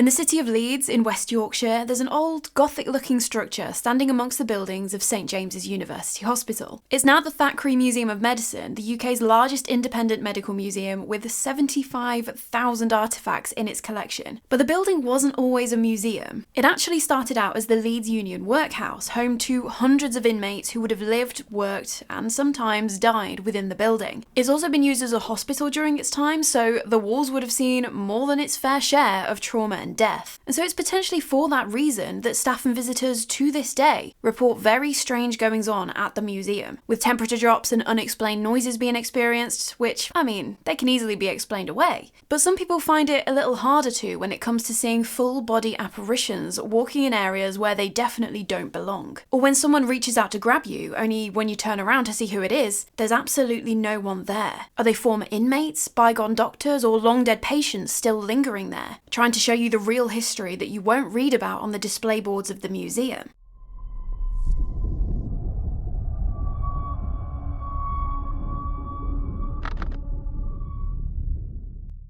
In the city of Leeds in West Yorkshire, there's an old Gothic-looking structure standing amongst the buildings of St James's University Hospital. It's now the Thackray Museum of Medicine, the UK's largest independent medical museum with 75,000 artefacts in its collection. But the building wasn't always a museum. It actually started out as the Leeds Union Workhouse, home to hundreds of inmates who would have lived, worked, and sometimes died within the building. It's also been used as a hospital during its time, so the walls would have seen more than its fair share of trauma and death. And so it's potentially for that reason that staff and visitors to this day report very strange goings on at the museum, with temperature drops and unexplained noises being experienced, which, I mean, they can easily be explained away. But some people find it a little harder to when it comes to seeing full body apparitions walking in areas where they definitely don't belong. Or when someone reaches out to grab you, only when you turn around to see who it is, there's absolutely no one there. Are they former inmates, bygone doctors, or long dead patients still lingering there, trying to show you the real history that you won't read about on the display boards of the museum?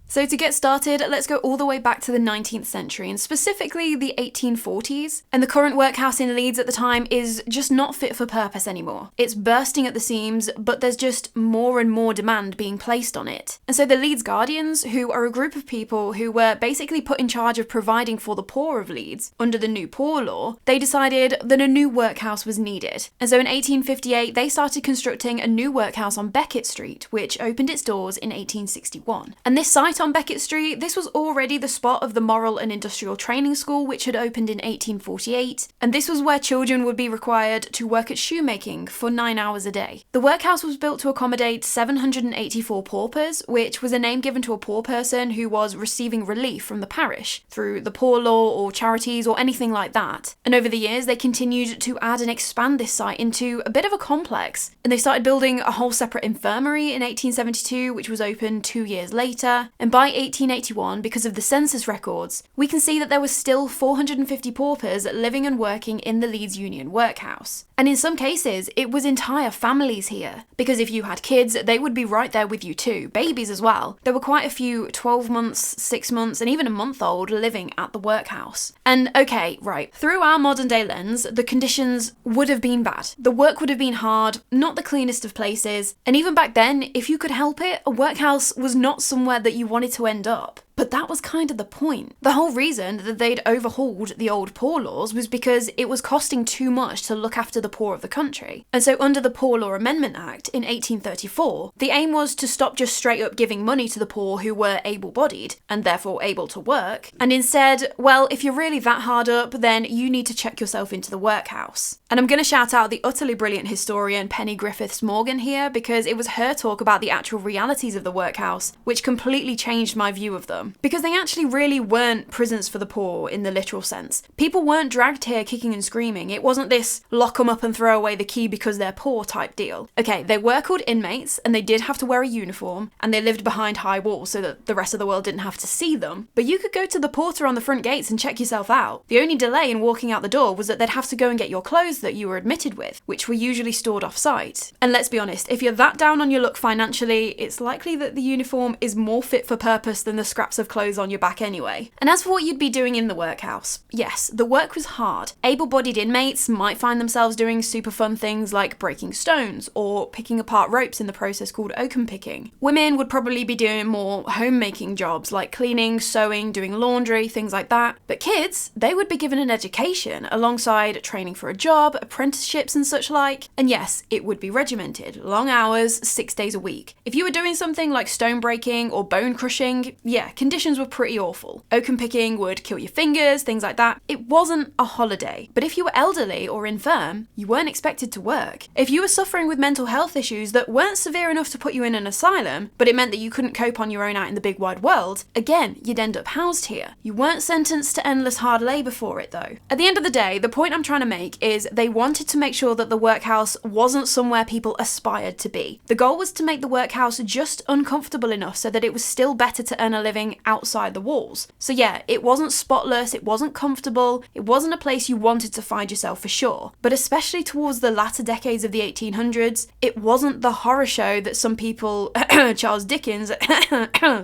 So to get started, let's go all the way back to the 19th century, and specifically the 1840s. And the current workhouse in Leeds at the time is just not fit for purpose anymore. It's bursting at the seams, but there's just more and more demand being placed on it. And so the Leeds Guardians, who are a group of people who were basically put in charge of providing for the poor of Leeds under the new Poor Law, they decided that a new workhouse was needed. And so in 1858, they started constructing a new workhouse on Becket Street, which opened its doors in 1861. And this site on Becket Street, this was already the spot of the Moral and Industrial Training School, which had opened in 1848, and this was where children would be required to work at shoemaking for 9 hours a day. The workhouse was built to accommodate 784 paupers, which was a name given to a poor person who was receiving relief from the parish through the Poor Law or charities or anything like that. And over the years, they continued to add and expand this site into a bit of a complex, and they started building a whole separate infirmary in 1872, which was opened 2 years later. And by 1881, because of the census records, we can see that there were still 450 paupers living and working in the Leeds Union Workhouse. And in some cases, it was entire families here, because if you had kids, they would be right there with you too, babies as well. There were quite a few 12 months, 6 months, and even a month old living at the workhouse. And okay, right, through our modern day lens, the conditions would have been bad. The work would have been hard, not the cleanest of places, and even back then, if you could help it, a workhouse was not somewhere that you wanted to end up. But that was kind of the point. The whole reason that they'd overhauled the old poor laws was because it was costing too much to look after the poor of the country. And so under the Poor Law Amendment Act in 1834, the aim was to stop just straight up giving money to the poor who were able-bodied, and therefore able to work, and instead, well, if you're really that hard up, then you need to check yourself into the workhouse. And I'm going to shout out the utterly brilliant historian Penny Griffiths-Morgan here, because it was her talk about the actual realities of the workhouse which completely changed my view of them. Because they actually really weren't prisons for the poor in the literal sense. People weren't dragged here kicking and screaming. It wasn't this lock them up and throw away the key because they're poor type deal. Okay, they were called inmates, and they did have to wear a uniform, and they lived behind high walls so that the rest of the world didn't have to see them. But you could go to the porter on the front gates and check yourself out. The only delay in walking out the door was that they'd have to go and get your clothes that you were admitted with, which were usually stored off-site. And let's be honest, if you're that down on your luck financially, it's likely that the uniform is more fit for purpose than the scraps of clothes on your back anyway. And as for what you'd be doing in the workhouse, yes, the work was hard. Able-bodied inmates might find themselves doing super fun things like breaking stones or picking apart ropes in the process called oakum picking. Women would probably be doing more homemaking jobs like cleaning, sewing, doing laundry, things like that. But kids, they would be given an education alongside training for a job, apprenticeships and such like. And yes, it would be regimented, long hours, 6 days a week. If you were doing something like stone breaking or bone crushing, yeah, conditions were pretty awful. Oakum picking would kill your fingers, things like that. It wasn't a holiday. But if you were elderly or infirm, you weren't expected to work. If you were suffering with mental health issues that weren't severe enough to put you in an asylum, but it meant that you couldn't cope on your own out in the big wide world, again, you'd end up housed here. You weren't sentenced to endless hard labour for it though. At the end of the day, the point I'm trying to make is they wanted to make sure that the workhouse wasn't somewhere people aspired to be. The goal was to make the workhouse just uncomfortable enough so that it was still better to earn a living outside the walls. So yeah, it wasn't spotless, it wasn't comfortable, it wasn't a place you wanted to find yourself for sure. But especially towards the latter decades of the 1800s, it wasn't the horror show that some people, Charles Dickens,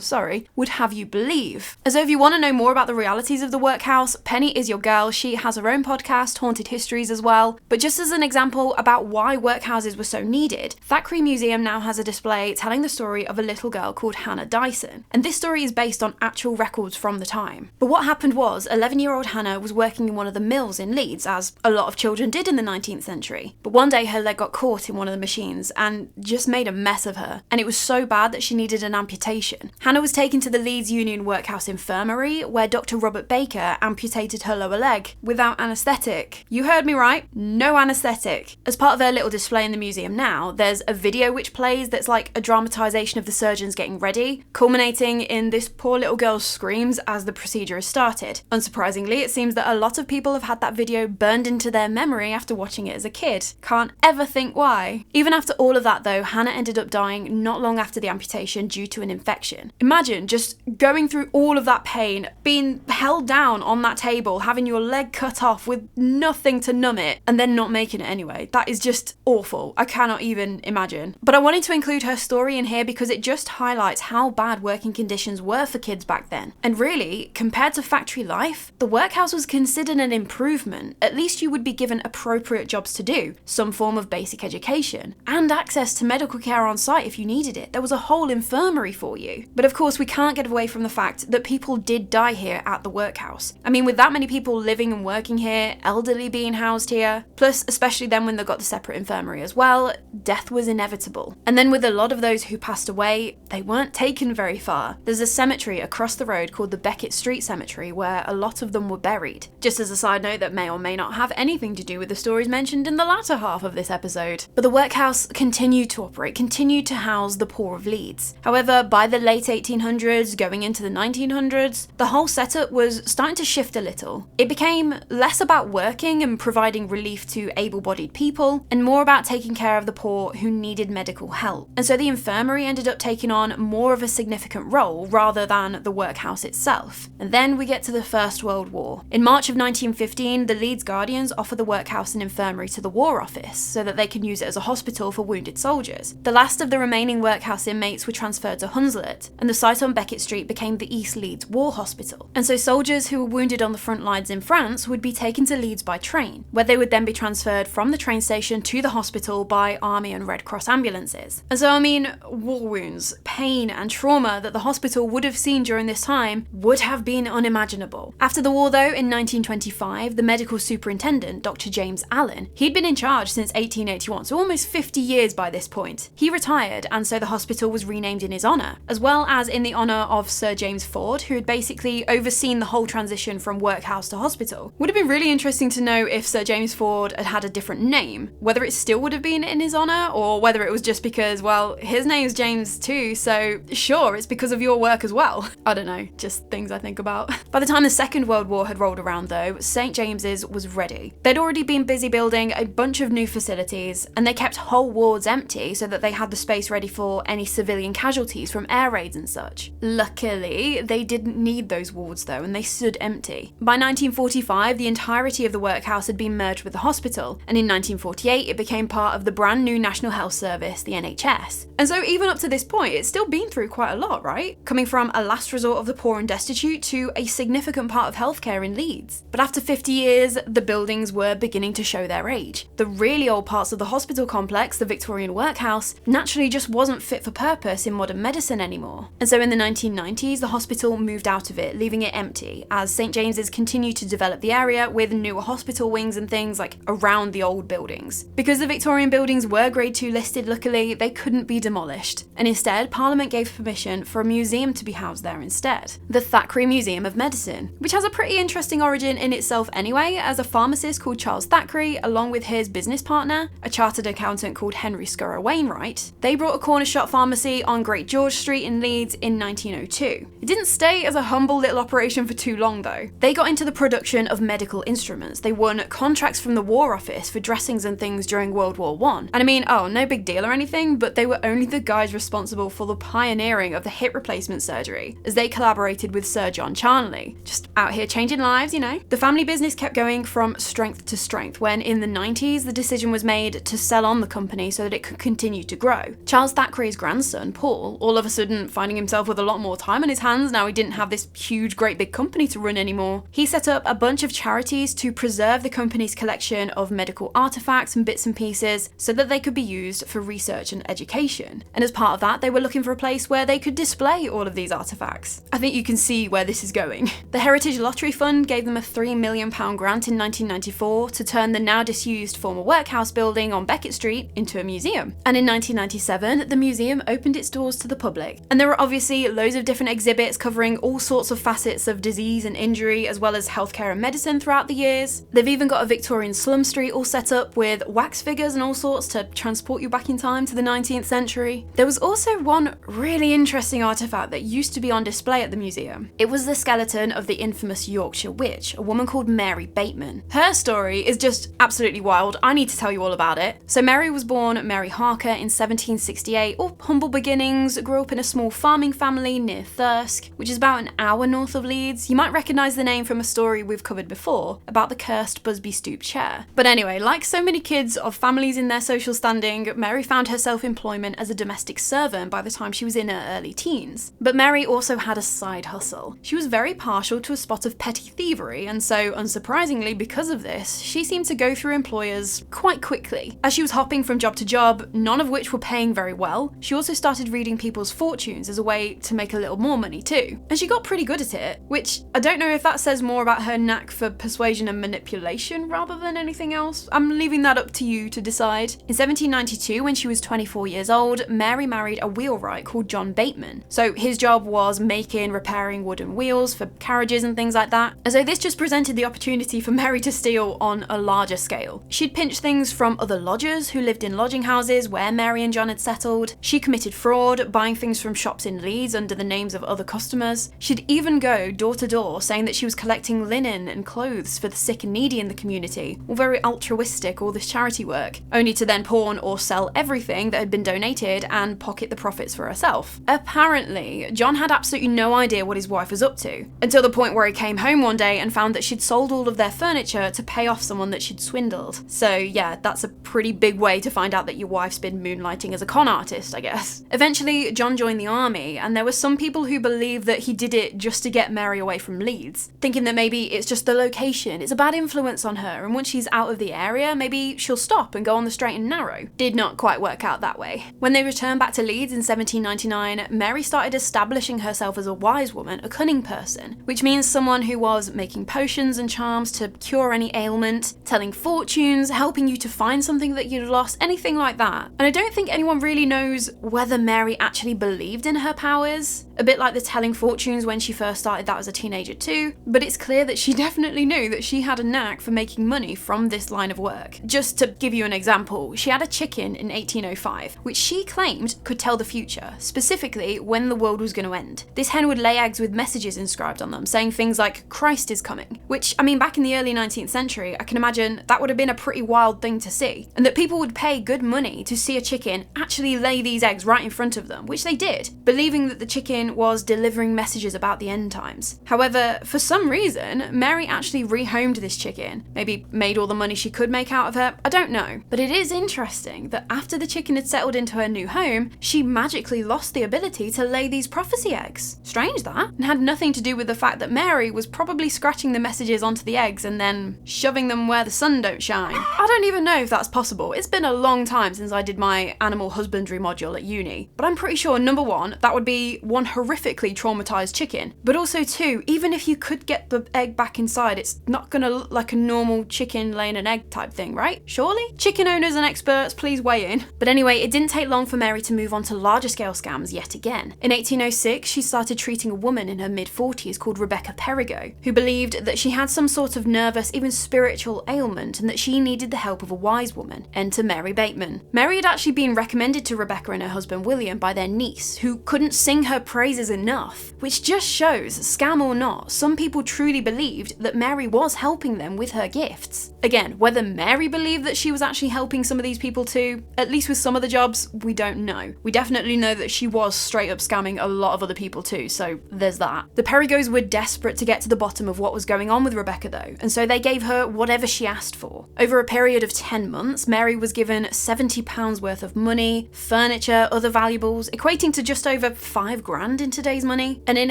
sorry, would have you believe. As though if you want to know more about the realities of the workhouse, Penny is your girl. She has her own podcast, Haunted Histories, as well. But just as an example about why workhouses were so needed, Thackray Museum now has a display telling the story of a little girl called Hannah Dyson. And this story is based on actual records from the time. But what happened was, 11-year-old Hannah was working in one of the mills in Leeds, as a lot of children did in the 19th century. But one day her leg got caught in one of the machines and just made a mess of her. And it was so bad that she needed an amputation. Hannah was taken to the Leeds Union Workhouse infirmary, where Dr. Robert Baker amputated her lower leg without anaesthetic. You heard me right, no anaesthetic. As part of their little display in the museum now, there's a video which plays that's like a dramatisation of the surgeons getting ready, culminating in this poor little girl's screams as the procedure is started. Unsurprisingly, it seems that a lot of people have had that video burned into their memory after watching it as a kid. Can't ever think why. Even after all of that though, Hannah ended up dying not long after the amputation due to an infection. Imagine just going through all of that pain, being held down on that table, having your leg cut off with nothing to numb it, and then not making it anyway. That is just awful. I cannot even imagine. But I wanted to include her story in here because it just highlights how bad working conditions were for kids back then. And really, compared to factory life, the workhouse was considered an improvement. At least you would be given appropriate jobs to do, some form of basic education, and access to medical care on site if you needed it. There was a whole infirmary for you. But of course, we can't get away from the fact that people did die here at the workhouse. I mean, with that many people living and working here, elderly being housed here, plus especially then when they got the separate infirmary as well, death was inevitable. And then with a lot of those who passed away, they weren't taken very far. There's a cemetery across the road called the Beckett Street Cemetery where a lot of them were buried. Just as a side note that may or may not have anything to do with the stories mentioned in the latter half of this episode. But the workhouse continued to operate, continued to house the poor of Leeds. However, by the late 1800s, going into the 1900s, the whole setup was starting to shift a little. It became less about working and providing relief to able-bodied people, and more about taking care of the poor who needed medical help. And so the infirmary ended up taking on more of a significant role rather than the workhouse itself. And then we get to the First World War. In March of 1915, the Leeds Guardians offer the workhouse and infirmary to the War Office so that they can use it as a hospital for wounded soldiers. The last of the remaining workhouse inmates were transferred to Hunslet, and the site on Beckett Street became the East Leeds War Hospital. And so soldiers who were wounded on the front lines in France would be taken to Leeds by train, where they would then be transferred from the train station to the hospital by Army and Red Cross ambulances. And so I mean, war wounds, pain and trauma that the hospital would have seen during this time would have been unimaginable. After the war though, in 1925, the medical superintendent, Dr. James Allen, he'd been in charge since 1881, so almost 50 years by this point. He retired, and so the hospital was renamed in his honour, as well as in the honour of Sir James Ford, who had basically overseen the whole transition from workhouse to hospital. Would have been really interesting to know if Sir James Ford had had a different name, whether it still would have been in his honour, or whether it was just because, well, his name's James too, so sure, it's because of your work as well. I don't know, just things I think about. By the time the Second World War had rolled around though, St. James's was ready. They'd already been busy building a bunch of new facilities, and they kept whole wards empty so that they had the space ready for any civilian casualties from air raids and such. Luckily, they didn't need those wards though, and they stood empty. By 1945, the entirety of the workhouse had been merged with the hospital, and in 1948 it became part of the brand new National Health Service, the NHS. And so even up to this point, it's still been through quite a lot, right? Coming from a last resort of the poor and destitute to a significant part of healthcare in Leeds. But after 50 years, the buildings were beginning to show their age. The really old parts of the hospital complex, the Victorian workhouse, naturally just wasn't fit for purpose in modern medicine anymore. And so in the 1990s, the hospital moved out of it, leaving it empty, as St. James's continued to develop the area with newer hospital wings and things like around the old buildings. Because the Victorian buildings were Grade 2 listed, luckily, they couldn't be demolished. And instead, Parliament gave permission for a museum to be housed there instead. The Thackray Museum of Medicine, which has a pretty interesting origin in itself anyway, as a pharmacist called Charles Thackray, along with his business partner, a chartered accountant called Henry Scurra Wainwright, they brought a corner shop pharmacy on Great George Street in Leeds in 1902. It didn't stay as a humble little operation for too long though. They got into the production of medical instruments. They won contracts from the War Office for dressings and things during World War I. And I mean, oh, no big deal or anything, but they were only the guys responsible for the pioneering of the hip replacement surgery, as they collaborated with Sir John Charnley. Just out here changing lives, you know. The family business kept going from strength to strength when in the 90s the decision was made to sell on the company so that it could continue to grow. Charles Thackray's grandson, Paul, all of a sudden finding himself with a lot more time on his hands now he didn't have this huge, great big company to run anymore. He set up a bunch of charities to preserve the company's collection of medical artefacts and bits and pieces so that they could be used for research and education. And as part of that, they were looking for a place where they could display all of these artefacts. I think you can see where this is going. The Heritage Lottery Fund gave them a £3 million grant in 1994 to turn the now disused former workhouse building on Beckett Street into a museum. And in 1997, the museum opened its doors to the public. And there were obviously loads of different exhibits covering all sorts of facets of disease and injury, as well as healthcare and medicine throughout the years. They've even got a Victorian slum street all set up with wax figures and all sorts to transport you back in time to the 19th century. There was also one really interesting artifact that used to be on display at the museum. It was the skeleton of the infamous Yorkshire witch, a woman called Mary Bateman. Her story is just absolutely wild. I need to tell you all about it. So Mary was born Mary Harker in 1768, all humble beginnings, grew up in a small farming family near Thirsk, which is about an hour north of Leeds. You might recognise the name from a story we've covered before about the cursed Busby Stoop chair. But anyway, like so many kids of families in their social standing, Mary found herself employment as a domestic servant by the time she was in her early teens. But Mary also had a side hustle. She was very partial to a spot of petty thievery, and so unsurprisingly because of this, she seemed to go through employers quite quickly. As she was hopping from job to job, none of which were paying very well, she also started reading people's fortunes as a way to make a little more money too. And she got pretty good at it, which I don't know if that says more about her knack for persuasion and manipulation rather than anything else. I'm leaving that up to you to decide. In 1792, when she was 24 years old, Mary married a wheelwright called John Bateman. So his job was making, repairing wooden wheels for carriages and things like that. And so this just presented the opportunity for Mary to steal on a larger scale. She'd pinch things from other lodgers who lived in lodging houses where Mary and John had settled. She committed fraud, buying things from shops in Leeds under the names of other customers. She'd even go door to door saying that she was collecting linen and clothes for the sick and needy in the community. All very altruistic, all this charity work, only to then pawn or sell everything that had been donated and pocket the profits for herself. Apparently, John had absolutely no idea what his wife was up to, until the point where he came home one day and found that she'd sold all of their furniture to pay off someone that she'd swindled. So yeah, that's a pretty big way to find out that your wife's been moonlighting as a con artist, I guess. Eventually, John joined the army, and there were some people who believed that he did it just to get Mary away from Leeds, thinking that maybe it's just the location, it's a bad influence on her, and once she's out of the area, maybe she'll stop and go on the straight and narrow. Did not quite work out that way. When they returned back to Leeds in 1799, Mary started establishing herself as a wise woman, a cunning person, which means someone who was making potions and charms to cure any ailment, telling fortunes, helping you to find something that you'd lost, anything like that. And I don't think anyone really knows whether Mary actually believed in her powers, a bit like the telling fortunes when she first started that as a teenager too, but it's clear that she definitely knew that she had a knack for making money from this line of work. Just to give you an example, she had a chicken in 1805, which she claimed could tell the future, specifically when the world was going to end. This hen would lay eggs with messages inscribed on them, saying things like, "Christ is coming," which, I mean, back in the early 19th century, I can imagine that would have been a pretty wild thing to see, and that people would pay good money to see a chicken actually lay these eggs right in front of them, which they did, believing that the chicken was delivering messages about the end times. However, for some reason, Mary actually rehomed this chicken, maybe made all the money she could make out of her, I don't know. But it is interesting that after the chicken had settled into her new home, she magically lost the ability to lay these prophecy eggs. Strange that, and had nothing to do with the fact that Mary was probably scratching the messages onto the eggs and then shoving them where the sun don't shine. I don't even know if that's possible. It's been a long time since I did my animal husbandry module at uni, but I'm pretty sure, number one, that would be one horrifically traumatized chicken, but also two, even if you could get the egg back inside, it's not gonna look like a normal chicken laying an egg type thing, right? Surely? Chicken owners and experts, please weigh in. But anyway, it didn't take long for Mary to move on to larger scale scams yet again. In 1806, she started treating a woman in her mid-40s called Rebecca Perigo, who believed that she had some sort of nervous, even spiritual ailment, and that she needed the help of a wise woman. Enter Mary Bateman. Mary had actually been recommended to Rebecca and her husband William by their niece, who couldn't sing her praises enough, which just shows, scam or not, some people truly believed that Mary was helping them with her gifts. Again, whether Mary believed that she was actually helping some of these people too, at least with some of the jobs, we don't know. We definitely know that she was straight straight up scamming a lot of other people too, so there's that. The Perigos were desperate to get to the bottom of what was going on with Rebecca though, and so they gave her whatever she asked for. Over a period of 10 months, Mary was given £70 worth of money, furniture, other valuables, equating to just over £5,000 in today's money, and in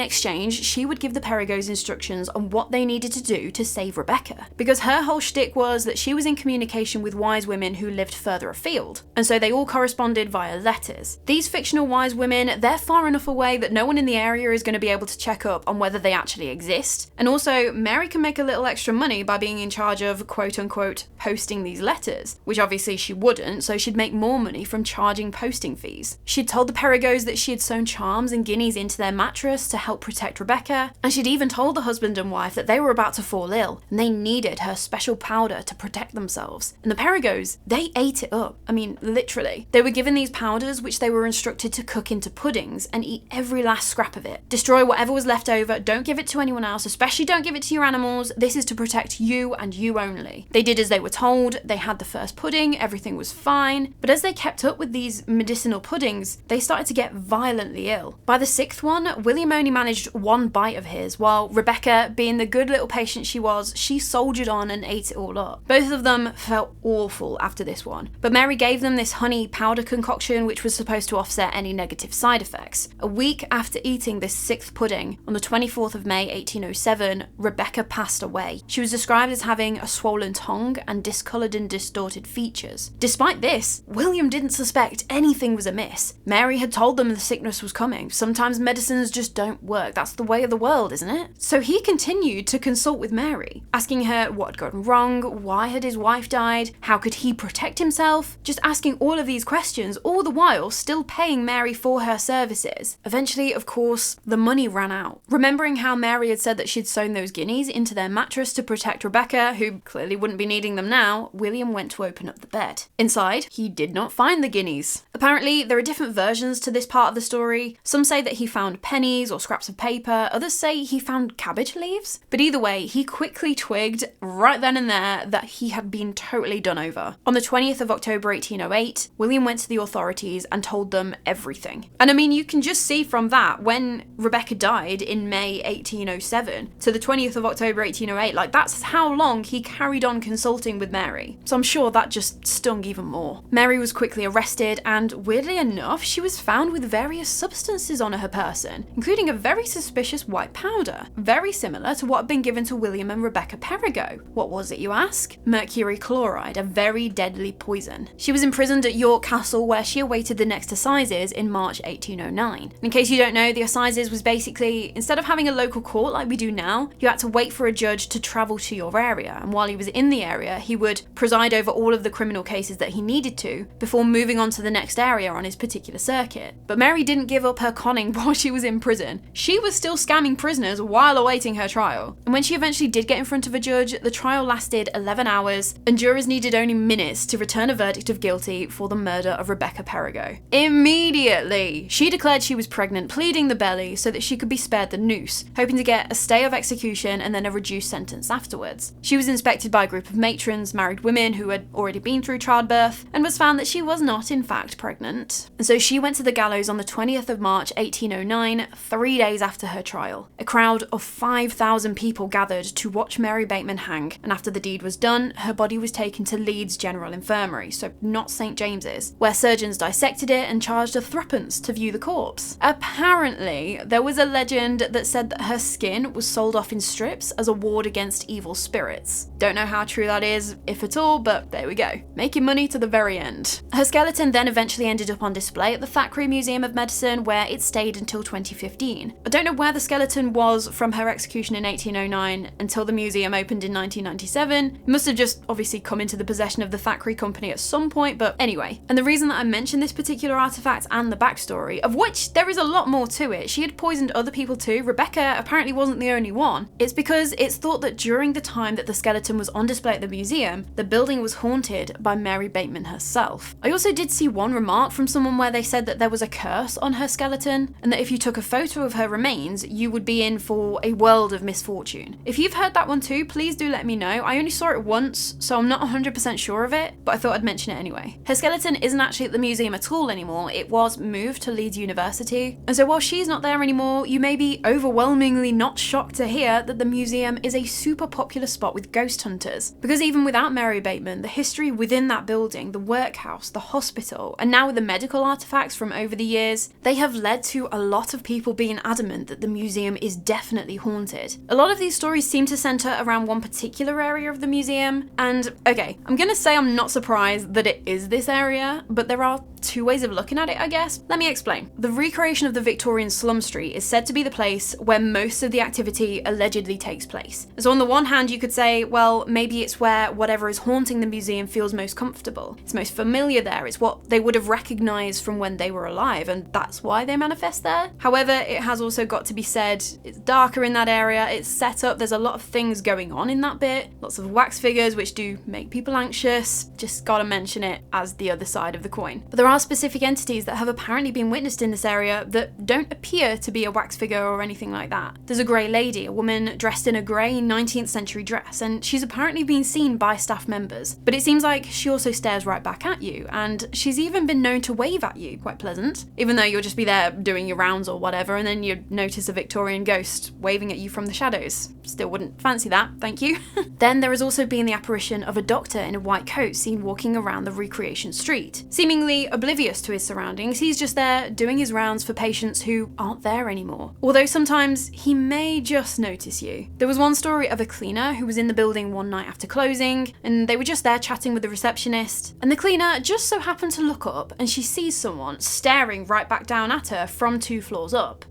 exchange, she would give the Perigos instructions on what they needed to do to save Rebecca, because her whole shtick was that she was in communication with wise women who lived further afield, and so they all corresponded via letters. These fictional wise women, they're far enough away that no one in the area is going to be able to check up on whether they actually exist, and also Mary can make a little extra money by being in charge of quote-unquote posting these letters, which obviously she wouldn't, so she'd make more money from charging posting fees. She'd told the Perigos that she had sewn charms and guineas into their mattress to help protect Rebecca, and she'd even told the husband and wife that they were about to fall ill and they needed her special powder to protect themselves. And the Perigos, they ate it up. I mean, literally. They were given these powders which they were instructed to cook into puddings and eat every last scrap of it. Destroy whatever was left over, don't give it to anyone else, especially don't give it to your animals. This is to protect you and you only. They did as they were told, they had the first pudding, everything was fine, but as they kept up with these medicinal puddings, they started to get violently ill. By the 6th one, William only managed one bite of his, while Rebecca, being the good little patient she was, she soldiered on and ate it all up. Both of them felt awful after this one, but Mary gave them this honey powder concoction which was supposed to offset any negative side effects. A week after eating this 6th pudding, on the 24th of May 1807, Rebecca passed away. She was described as having a swollen tongue and discoloured and distorted features. Despite this, William didn't suspect anything was amiss. Mary had told them the sickness was coming. Sometimes medicines just don't work. That's the way of the world, isn't it? So he continued to consult with Mary, asking her what had gone wrong, why had his wife died, how could he protect himself, just asking all of these questions, all the while still paying Mary for her services. Eventually, of course, the money ran out. Remembering how Mary had said that she'd sewn those guineas into their mattress to protect Rebecca, who clearly wouldn't be needing them now, William went to open up the bed. Inside, he did not find the guineas. Apparently, there are different versions to this part of the story. Some say that he found pennies or scraps of paper, others say he found cabbage leaves. But either way, he quickly twigged right then and there that he had been totally done over. On the 20th of October 1808, William went to the authorities and told them everything. And I mean, you can just see from that, when Rebecca died in May 1807 to the 20th of October 1808, like that's how long he carried on consulting with Mary. So I'm sure that just stung even more. Mary was quickly arrested and weirdly enough, she was found with various substances on her person, including a very suspicious white powder, very similar to what had been given to William and Rebecca Perigo. What was it, you ask? Mercury chloride, a very deadly poison. She was imprisoned at York Castle where she awaited the next assizes in March 1809. In case you don't know, the assizes was basically, instead of having a local court like we do now, you had to wait for a judge to travel to your area, and while he was in the area, he would preside over all of the criminal cases that he needed to before moving on to the next area on his particular circuit. But Mary didn't give up her conning while she was in prison. She was still scamming prisoners while awaiting her trial. And when she eventually did get in front of a judge, the trial lasted 11 hours, and jurors needed only minutes to return a verdict of guilty for the murder of Rebecca Perigo. Immediately, she declared she was pregnant, pleading the belly so that she could be spared the noose, hoping to get a stay of execution and then a reduced sentence afterwards. She was inspected by a group of matrons, married women who had already been through childbirth, and was found that she was not in fact pregnant. And so she went to the gallows on the 20th of March 1809, 3 days after her trial. A crowd of 5,000 people gathered to watch Mary Bateman hang, and after the deed was done, her body was taken to Leeds General Infirmary, so not St James's, where surgeons dissected it and charged a threepence to view the corpse. Apparently, there was a legend that said that her skin was sold off in strips as a ward against evil spirits. Don't know how true that is, if at all, but there we go. Making money to the very end. Her skeleton then eventually ended up on display at the Thackray Museum of Medicine, where it stayed until 2015. I don't know where the skeleton was from her execution in 1809 until the museum opened in 1997. It must have just obviously come into the possession of the Thackray company at some point, but anyway. And the reason that I mention this particular artifact and the backstory, of which there is a lot more to it, she had poisoned other people too, Rebecca apparently wasn't the only one, it's because it's thought that during the time that the skeleton was on display at the museum, the building was haunted by Mary Bateman herself. I also did see one remark from someone where they said that there was a curse on her skeleton, and that if you took a photo of her remains, you would be in for a world of misfortune. If you've heard that one too, please do let me know. I only saw it once, so I'm not 100% sure of it, but I thought I'd mention it anyway. Her skeleton isn't actually at the museum at all anymore. It was moved to Leeds University. And so while she's not there anymore, you may be overwhelmingly not shocked to hear that the museum is a super popular spot with ghost hunters. Because even without Mary Bateman, the history within that building, the workhouse, the hospital, and now with the medical artifacts from over the years, they have led to a lot of people being adamant that the museum is definitely haunted. A lot of these stories seem to centre around one particular area of the museum, and okay, I'm gonna say I'm not surprised that it is this area, but there are two ways of looking at it, I guess. Let me explain. The recreation of the Victorian slum street is said to be the place where most of the activity allegedly takes place. So on the one hand, you could say, well, maybe it's where whatever is haunting the museum feels most comfortable. It's most familiar there. It's what they would have recognised from when they were alive, and that's why they manifest there. However, it has also got to be said, it's darker in that area, it's set up, there's a lot of things going on in that bit, lots of wax figures which do make people anxious, just gotta mention it as the other side of the coin. But there are specific entities that have apparently been witnessed in this area that don't appear to be a wax figure or anything like that. There's a grey lady, a woman dressed in a grey 19th century dress, and she's apparently been seen by staff members. But it seems like she also stares right back at you, and she's even been known to wave at you, quite pleasant, even though you'll just be there doing your rounds or whatever, and then you'd notice a Victorian ghost waving at you from the shadows. Still wouldn't fancy that, thank you. Then there has also been the apparition of a doctor in a white coat seen walking around the recreation street. Seemingly oblivious to his surroundings, he's just there doing his rounds for patients who aren't there anymore. Although sometimes he may just notice you. There was one story of a cleaner who was in the building one night after closing, and they were just there chatting with the receptionist, and the cleaner just so happened to look up and she sees someone staring right back down at her from 2 floors up.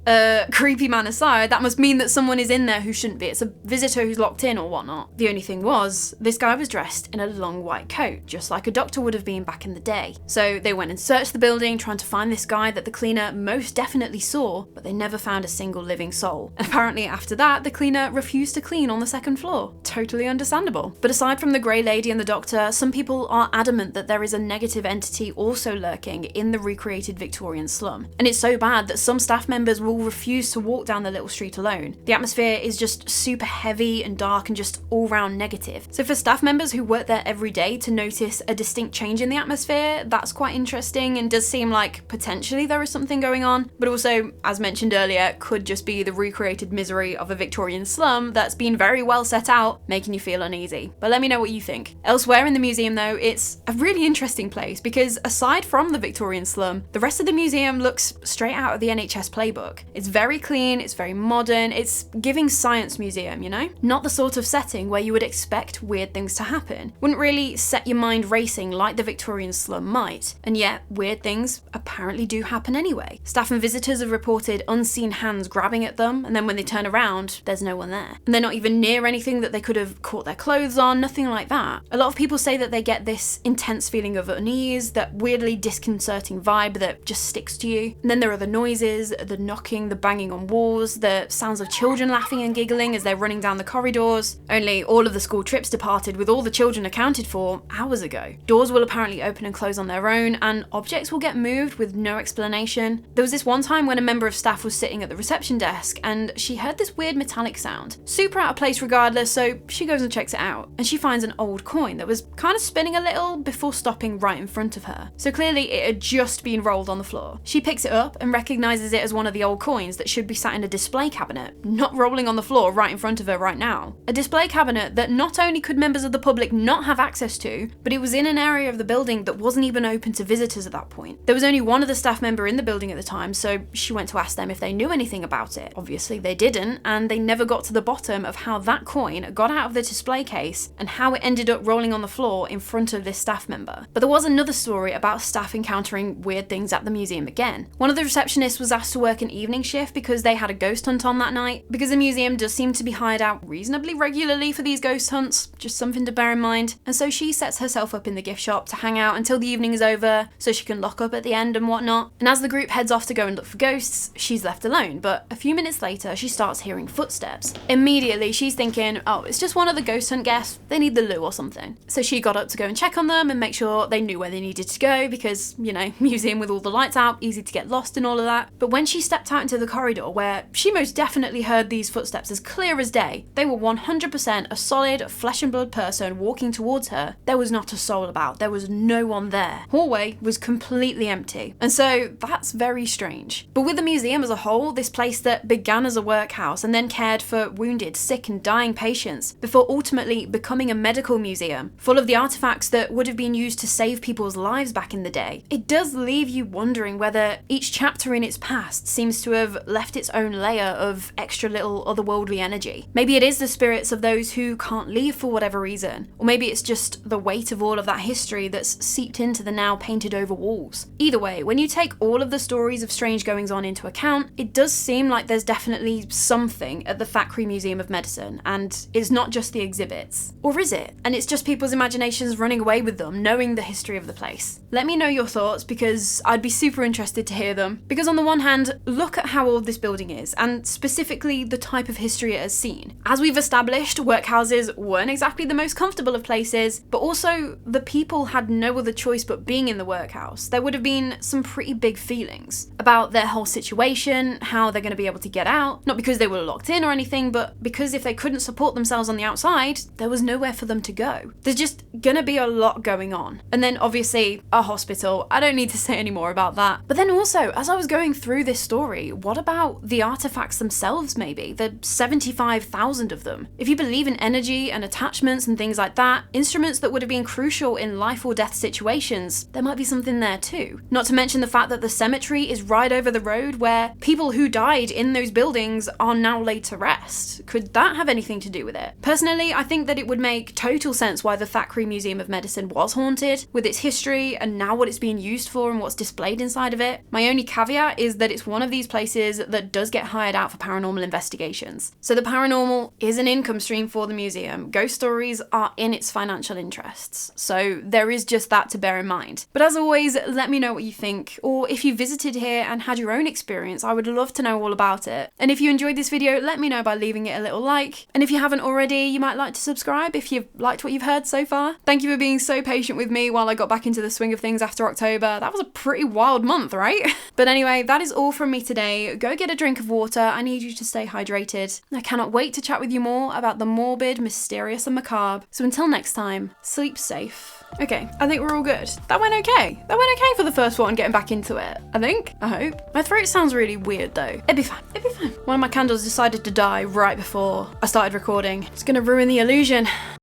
Creepy man aside, that must mean that someone is in there who shouldn't be. It's a visitor who's locked in or whatnot. The only thing was, this guy was dressed in a long white coat, just like a doctor would have been back in the day. So they went and searched the building trying to find this guy that the cleaner most definitely saw, but they never found a single living soul. And apparently after that, the cleaner refused to clean on the 2nd floor. Totally understandable. But aside from the grey lady and the doctor, some people are adamant that there is a negative entity also lurking in the recreated Victorian slum. And it's so bad that some staff members will refuse to walk down the little street alone. The atmosphere is just super heavy and dark and just all round negative. So for staff members who work there every day to notice a distinct change in the atmosphere, that's quite interesting and does seem like potentially there is something going on, but also, as mentioned earlier, could just be the recreated misery of a Victorian slum that's been very well set out, making you feel uneasy. But let me know what you think. Elsewhere in the museum though, it's a really interesting place because aside from the Victorian slum, the rest of the museum looks straight out of the NHS playbook. It's very clean, it's very modern, it's giving science museum, you know? Not the sort of setting where you would expect weird things to happen. Wouldn't really set your mind racing like the Victorian slum might, and yet weird things apparently do happen anyway. Staff and visitors have reported unseen hands grabbing at them, and then when they turn around, there's no one there. And they're not even near anything that they could have caught their clothes on, nothing like that. A lot of people say that they get this intense feeling of unease, that weirdly disconcerting vibe that just sticks to you. And then there are the noises, the knocking, the banging on walls, the sounds of children laughing and giggling as they're running down the corridors. Only all of the school trips departed with all the children accounted for hours ago. Doors will apparently open and close on their own, and objects will get moved with no explanation. There was this one time when a member of staff was sitting at the reception desk and she heard this weird metallic sound. Super out of place regardless, so she goes and checks it out, and she finds an old coin that was kind of spinning a little before stopping right in front of her. So clearly it had just been rolled on the floor. She picks it up and recognises it as one of the old coins that should be sat in a display cabinet, not rolling on the floor right in front of her right now. A display cabinet that not only could members of the public not have access to, but it was in an area of the building that wasn't even open to visitors at that point. There was only one other staff member in the building at the time, so she went to ask them if they knew anything about it. Obviously they didn't, and they never got to the bottom of how that coin got out of the display case and how it ended up rolling on the floor in front of this staff member. But there was another story about staff encountering weird things at the museum again. One of the receptionists was asked to work an evening shift because they had a ghost hunt on that night. Because the museum does seem to be hired out reasonably regularly for these ghost hunts, just something to bear in mind. And so she sets herself up in the gift shop to hang out until the evening is over so she can lock up at the end and whatnot. And as the group heads off to go and look for ghosts, she's left alone, but a few minutes later she starts hearing footsteps. Immediately she's thinking, oh, it's just one of the ghost hunt guests, they need the loo or something. So she got up to go and check on them and make sure they knew where they needed to go because, you know, museum with all the lights out, easy to get lost and all of that. But when she stepped out into the corridor where she most definitely heard these footsteps as clear as day, they were 100% a solid flesh and blood person walking towards her. There was not a soul about, there was no one there. Hallway was completely empty. And so that That's very strange. But with the museum as a whole, this place that began as a workhouse and then cared for wounded, sick and dying patients before ultimately becoming a medical museum, full of the artifacts that would have been used to save people's lives back in the day, it does leave you wondering whether each chapter in its past seems to have left its own layer of extra little otherworldly energy. Maybe it is the spirits of those who can't leave for whatever reason, or maybe it's just the weight of all of that history that's seeped into the now painted over walls. Either way, when you take all of the stories of strange goings on into account, it does seem like there's definitely something at the Thackray Museum of Medicine, and it's not just the exhibits. Or is it? And it's just people's imaginations running away with them, knowing the history of the place. Let me know your thoughts, because I'd be super interested to hear them. Because on the one hand, look at how old this building is, and specifically the type of history it has seen. As we've established, workhouses weren't exactly the most comfortable of places, but also the people had no other choice but being in the workhouse. There would have been some pretty big feelings about their whole situation, how they're going to be able to get out, not because they were locked in or anything, but because if they couldn't support themselves on the outside, there was nowhere for them to go. There's just gonna be a lot going on. And then obviously a hospital, I don't need to say any more about that. But then also, as I was going through this story, what about the artifacts themselves maybe? The 75,000 of them. If you believe in energy and attachments and things like that, instruments that would have been crucial in life or death situations, there might be something there too. Not to mention the fact that the cemetery is right over the road where people who died in those buildings are now laid to rest. Could that have anything to do with it? Personally, I think that it would make total sense why the Thackray Museum of Medicine was haunted, with its history and now what it's being used for and what's displayed inside of it. My only caveat is that it's one of these places that does get hired out for paranormal investigations. So the paranormal is an income stream for the museum. Ghost stories are in its financial interests. So there is just that to bear in mind. But as always, let me know what you think, or if you visited here and had your own experience, I would love to know all about it. And if you enjoyed this video, let me know by leaving it a little like. And if you haven't already, you might like to subscribe if you've liked what you've heard so far. Thank you for being so patient with me while I got back into the swing of things after October. That was a pretty wild month, right? But anyway, that is all from me today. Go get a drink of water. I need you to stay hydrated. I cannot wait to chat with you more about the morbid, mysterious and macabre. So until next time, sleep safe. Okay, I think we're all good. That went okay. That went okay for the first one, getting back into it. I think. I hope. My throat sounds really weird though. It'd be fine. It'd be fine. One of my candles decided to die right before I started recording. It's gonna ruin the illusion.